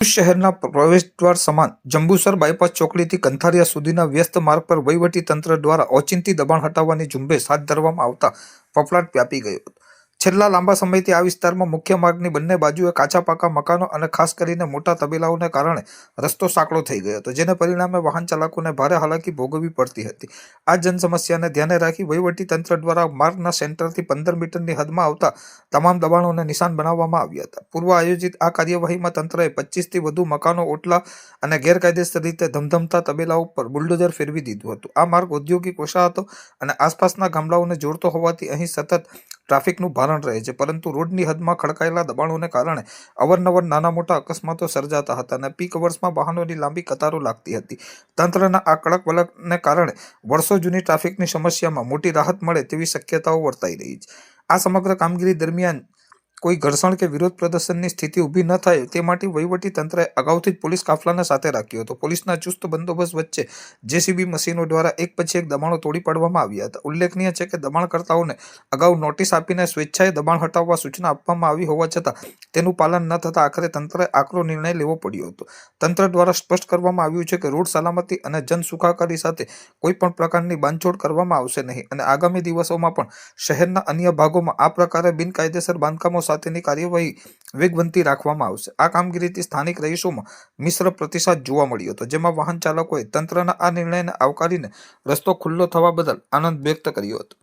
શહેરના પ્રવેશદ્વાર સમાન જંબુસર બાયપાસ ચોકડીથી કંથારિયા સુધીના વ્યસ્ત માર્ગ પર વહીવટી તંત્ર દ્વારા ઓચિંતી દબાણ હટાવવાની ઝુંબેશ હાથ ધરવામાં આવતા ફફડાટ વ્યાપી ગયો હતો. છેલ્લા લાંબા સમયથી આ વિસ્તારમાં મુખ્ય માર્ગની બંને બાજુએ કાચા પાકા મકાનો અને ખાસ કરીને મોટા તબેલાઓને કારણે રસ્તો સાંકડો થઈ ગયો હતો, જેને પરિણામે વાહન ચાલકોને ભારે હાલાકી ભોગવવી પડતી હતી. આ જનસમસ્યાને ધ્યાને રાખી વહીવટી તંત્ર દ્વારા માર્ગના સેન્ટરથી 15 મીટરની હદમાં આવતા તમામ દબાણોને નિશાન બનાવવામાં આવ્યા હતા. પૂર્વ આયોજિત આ કાર્યવાહીમાં તંત્રએ 25થી વધુ મકાનો, ઓટલા અને ગેરકાયદેસર રીતે ધમધમતા તબેલાઓ પર બુલડોઝર ફેરવી દીધું હતું. આ માર્ગ ઔદ્યોગિક વસાહતો અને આસપાસના ગામડાઓને જોડતો હોવાથી અહીં સતત ટ્રાફિકનું ભારણ રહે છે, પરંતુ રોડની હદમાં ખડકાયેલા દબાણોને કારણે અવારનવાર નાના મોટા અકસ્માતો સર્જાતા હતા અને પીક અવર્સમાં વાહનોની લાંબી કતારો લાગતી હતી. તંત્રના આ કડક વલણને કારણે વર્ષો જૂની ટ્રાફિકની સમસ્યામાં મોટી રાહત મળે તેવી શક્યતાઓ વર્તાઈ રહી છે. આ સમગ્ર કામગીરી દરમિયાન કોઈ ઘર્ષણ કે વિરોધ પ્રદર્શનની સ્થિતિ ઊભી ન થાય તે માટે વહીવટી તંત્રએ અગાઉથી જ પોલીસ કાફલાને સાથે રાખ્યો હતો. પોલીસના ચુસ્ત બંદોબસ્ત વચ્ચે જેસીબી મશીનો દ્વારા એક પછી એક દબાણો તોડી પાડવામાં આવ્યા હતા. ઉલ્લેખનીય છે કે દબાણકર્તાઓને અગાઉ નોટિસ આપીને સ્વેચ્છાએ દબાણ હટાવવા સૂચના આપવામાં આવી હોવા છતાં તેનું પાલન ન થતાં આખરે તંત્રએ આકરો નિર્ણય લેવો પડ્યો હતો. તંત્ર દ્વારા સ્પષ્ટ કરવામાં આવ્યું છે કે રોડ સલામતી અને જન સુખાકારી સાથે કોઈ પણ પ્રકારની બાંધછોડ કરવામાં આવશે નહીં અને આગામી દિવસોમાં પણ શહેરના અન્ય ભાગોમાં આ પ્રકારે બિનકાયદેસર બાંધકામો સાથેની કાર્યવાહી વેગવંતી રાખવામાં આવશે. આ કામગીરીથી સ્થાનિક રહીશોમાં મિશ્ર પ્રતિસાદ જોવા મળ્યો હતો, જેમાં વાહન ચાલકોએ તંત્રના આ નિર્ણયને આવકારીને રસ્તો ખુલ્લો થવા બદલ આનંદ વ્યક્ત કર્યો હતો.